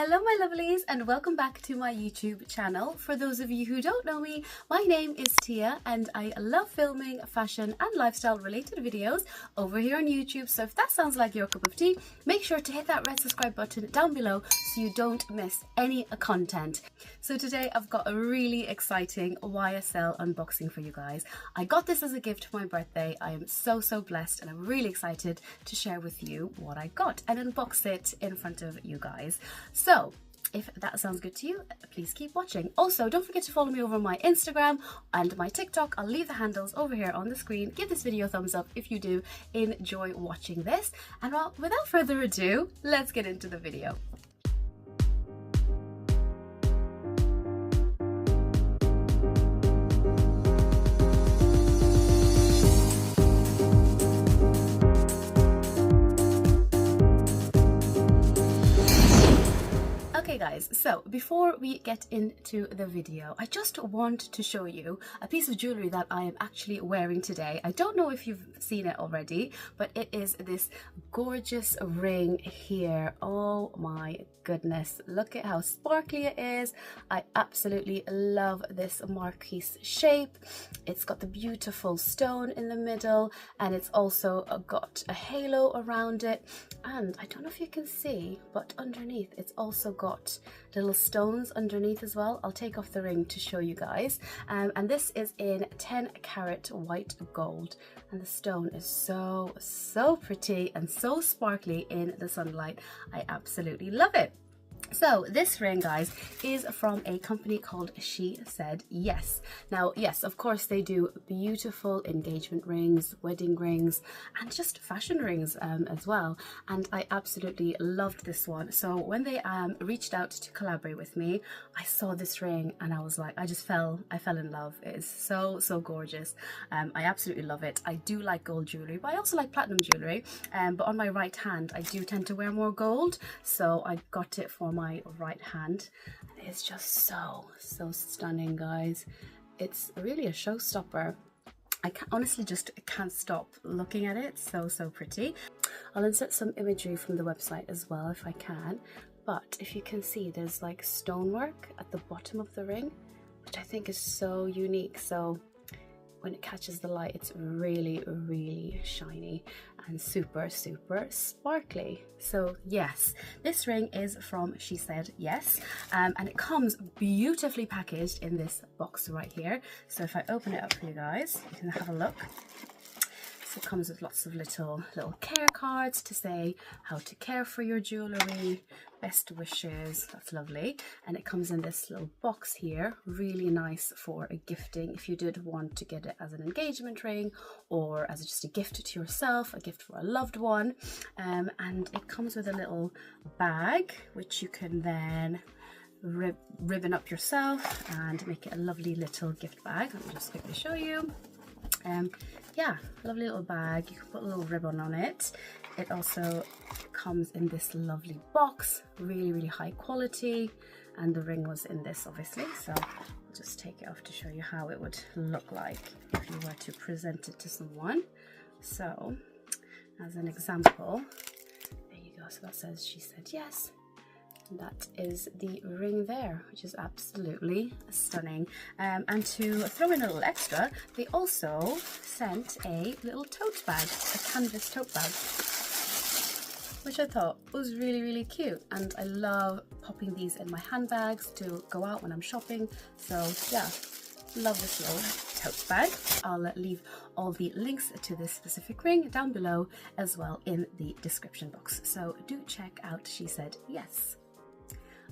Hello my lovelies and welcome back to my YouTube channel. For those of you who don't know me, my name is Tia and I love filming fashion and lifestyle related videos over here on YouTube. So if that sounds like your cup of tea, make sure to hit that red subscribe button down below so you don't miss any content. So today I've got a really exciting YSL unboxing for you guys. I got this as a gift for my birthday. I am so blessed and I'm really excited to share with you what I got and unbox it in front of you guys. So if that sounds good to you, please keep watching. Also, don't forget to follow me over on my Instagram and my TikTok. I'll leave the handles over here on the screen. Give this video a thumbs up if you do enjoy watching this. And well, without further ado, let's get into the video. Okay guys, so before we get into the video, I just want to show you a piece of jewellery that I am actually wearing today. I don't know if you've seen it already, but it is this gorgeous ring here. Oh my goodness, look at how sparkly it is. I absolutely love this marquise shape. It's got the beautiful stone in the middle and it's also got a halo around it, and I don't know if you can see, but underneath it's also got little stones underneath as well. I'll take off the ring to show you guys, and this is in 10 karat white gold, and the stone is so pretty and so sparkly in the sunlight. I absolutely love it. So this ring, guys, is from a company called SheSaidYes. Now, yes, of course, they do beautiful engagement rings, wedding rings, and just fashion rings as well. And I absolutely loved this one. So when they reached out to collaborate with me, I saw this ring and I was like, I fell in love. It is so gorgeous. I absolutely love it. I do like gold jewelry, but I also like platinum jewelry. But on my right hand, I do tend to wear more gold. So I got it for my right hand. It's just so stunning, guys. It's really a showstopper. I honestly just can't stop looking at it. So pretty. I'll insert some imagery from the website as well if I can, but if you can see, there's like stonework at the bottom of the ring, which I think is so unique. So when it catches the light, it's really shiny and super sparkly. So yes, this ring is from SheSaidYes, and it comes beautifully packaged in this box right here. So if I open it up for you guys, you can have a look. So it comes with lots of little care cards to say how to care for your jewellery, best wishes. That's lovely. And it comes in this little box here, really nice for a gifting if you did want to get it as an engagement ring or as just a gift to yourself, a gift for a loved one. And it comes with a little bag which you can then ribbon up yourself and make it a lovely little gift bag. Let me just quickly show you. Yeah, lovely little bag. You can put a little ribbon on it. It also comes in this lovely box, really high quality, and the ring was in this obviously, so I'll just take it off to show you how it would look like if you were to present it to someone. So as an example, there you go. So that says SheSaidYes. That is the ring there, which is absolutely stunning. And to throw in a little extra, they also sent a little tote bag, a canvas tote bag, which I thought was really cute. And I love popping these in my handbags to go out when I'm shopping. So yeah, love this little tote bag. I'll leave all the links to this specific ring down below as well in the description box. So do check out SheSaidYes.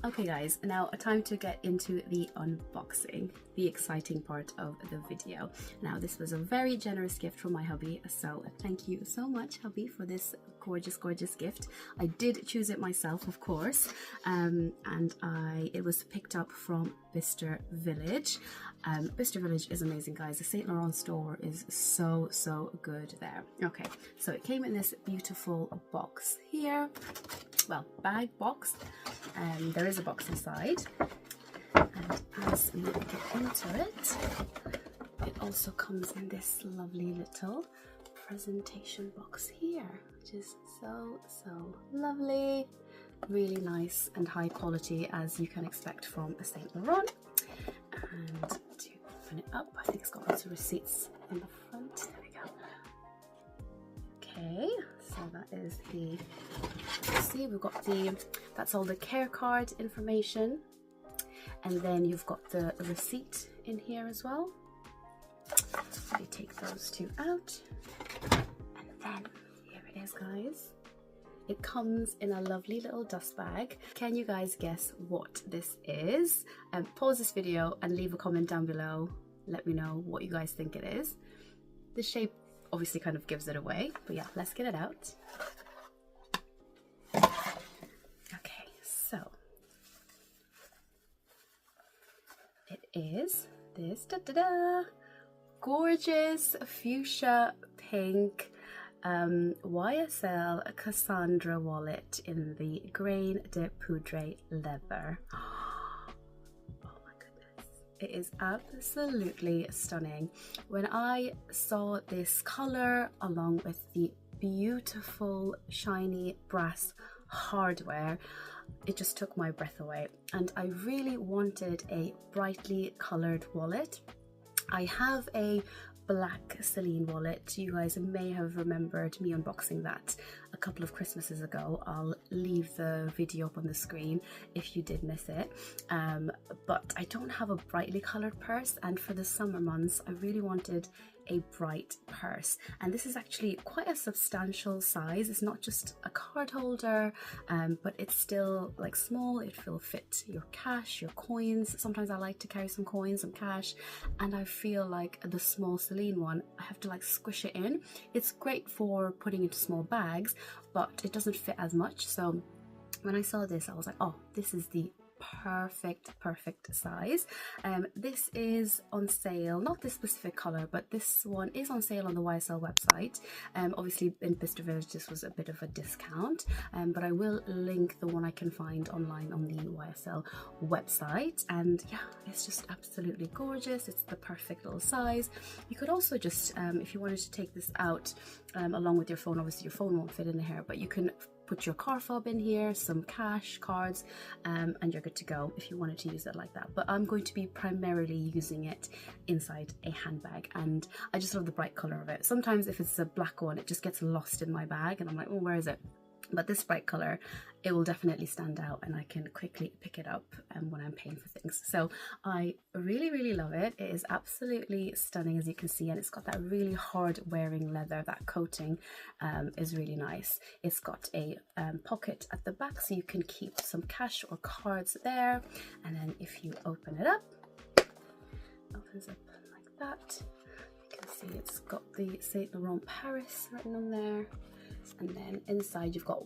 Okay guys, now time to get into the unboxing, the exciting part of the video. Now this was a very generous gift from my hubby, so thank you so much, hubby, for this gorgeous gift. I did choose it myself, of course, and it was picked up from BICESTER. BICESTER is amazing, guys. The Saint Laurent store is so good there. Okay, so it came in this beautiful box here. Well, bag box. There is a box inside, and as we get into it, it also comes in this lovely little presentation box here, which is so lovely. really nice and high quality, as you can expect from a Saint Laurent. And to open it up, I think it's got lots of receipts in the front. There we go. Okay, so that is the, see, we've got the, that's all the care card information, and then you've got the receipt in here as well. We take those two out, and then here it is, guys. It comes in a lovely little dust bag. Can you guys guess what this is? Pause this video and leave a comment down below. Let me know what you guys think it is. The shape obviously kind of gives it away, but yeah, let's get it out. Okay, so it is this gorgeous fuchsia pink YSL Cassandre wallet in the Grain de Poudre leather. Oh my goodness, it is absolutely stunning. When I saw this color along with the beautiful shiny brass hardware, it just took my breath away, and I really wanted a brightly colored wallet. I have a black Celine wallet. You guys may have remembered me unboxing that a couple of Christmases ago. I'll leave the video up on the screen if you did miss it. But I don't have a brightly colored purse, and for the summer months I really wanted a bright purse, and this is actually quite a substantial size. It's not just a card holder, but it's still like small. It will fit your cash, your coins. Sometimes I like to carry some coins, some cash, and I feel like the small Celine one, I have to like squish it in. It's great for putting into small bags, but it doesn't fit as much. So when I saw this, I was like, oh, this is the perfect size. This is on sale, not this specific color, but this one is on sale on the YSL website. Obviously in bicestervillage this was a bit of a discount, but I will link the one I can find online on the YSL website. And yeah, it's just absolutely gorgeous. It's the perfect little size. You could also just if you wanted to take this out along with your phone, obviously your phone won't fit in here, but you can put your car fob in here, some cash, cards, and you're good to go if you wanted to use it like that. But I'm going to be primarily using it inside a handbag, and I just love the bright color of it. Sometimes if it's a black one, it just gets lost in my bag and I'm like, oh, where is it? But this bright color, it will definitely stand out, and I can quickly pick it up when I'm paying for things. So I really love it. It is absolutely stunning, as you can see, and it's got that really hard wearing leather. That coating is really nice. It's got a pocket at the back, so you can keep some cash or cards there. And then if you open it up, it opens up like that. You can see it's got the Saint Laurent Paris written on there. And then inside you've got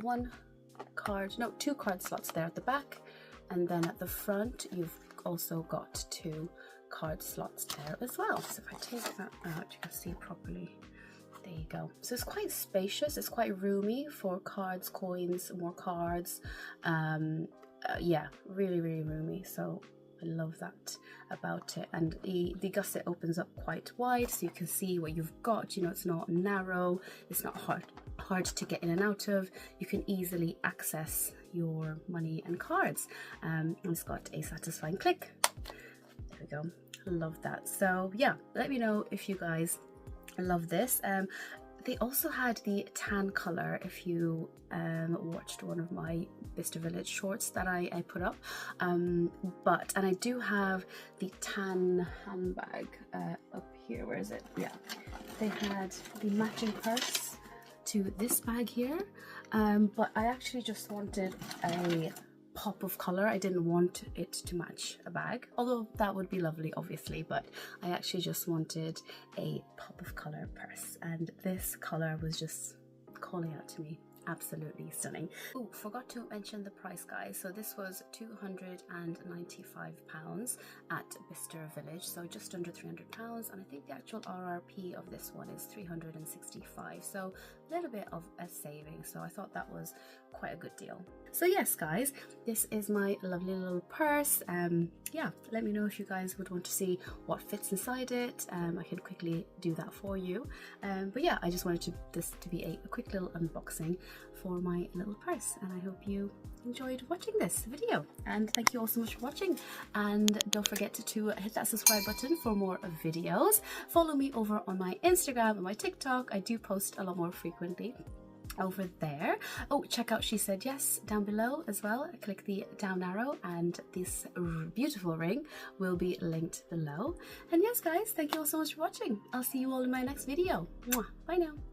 two card slots there at the back, and then at the front you've also got 2 card slots there as well. So if I take that out, you can see properly. There you go. So it's quite spacious, it's quite roomy for cards, coins, more cards. Yeah, really roomy. So I love that about it. And the gusset opens up quite wide, so you can see what you've got. You know, it's not narrow, it's not hard to get in and out of. You can easily access your money and cards. And it's got a satisfying click. There we go. Love that. So yeah, let me know if you guys love this. They also had the tan color, if you watched one of my bicestervillage shorts that I put up. And I do have the tan handbag up here. Where is it? Yeah, they had the matching purse to this bag here, but I actually just wanted a pop of color. I didn't want it to match a bag, although that would be lovely obviously, but I actually just wanted a pop of color purse, and this color was just calling out to me. Absolutely stunning. Oh, forgot to mention the price, guys. So this was £295 at bicestervillage, so just under £300, and I think the actual RRP of this one is £365, so a little bit of a saving. So I thought that was quite a good deal. So yes, guys, this is my lovely little purse. Yeah, let me know if you guys would want to see what fits inside it. I can quickly do that for you. But yeah, I just wanted this to be a quick little unboxing for my little purse, and I hope you enjoyed watching this video, and thank you all so much for watching. And don't forget to hit that subscribe button for more videos. Follow me over on my Instagram and my TikTok. I do post a lot more frequently over there. Oh, check out SheSaidYes down below as well. Click the down arrow and this beautiful ring will be linked below. And yes guys, thank you all so much for watching. I'll see you all in my next video. Mwah. Bye now.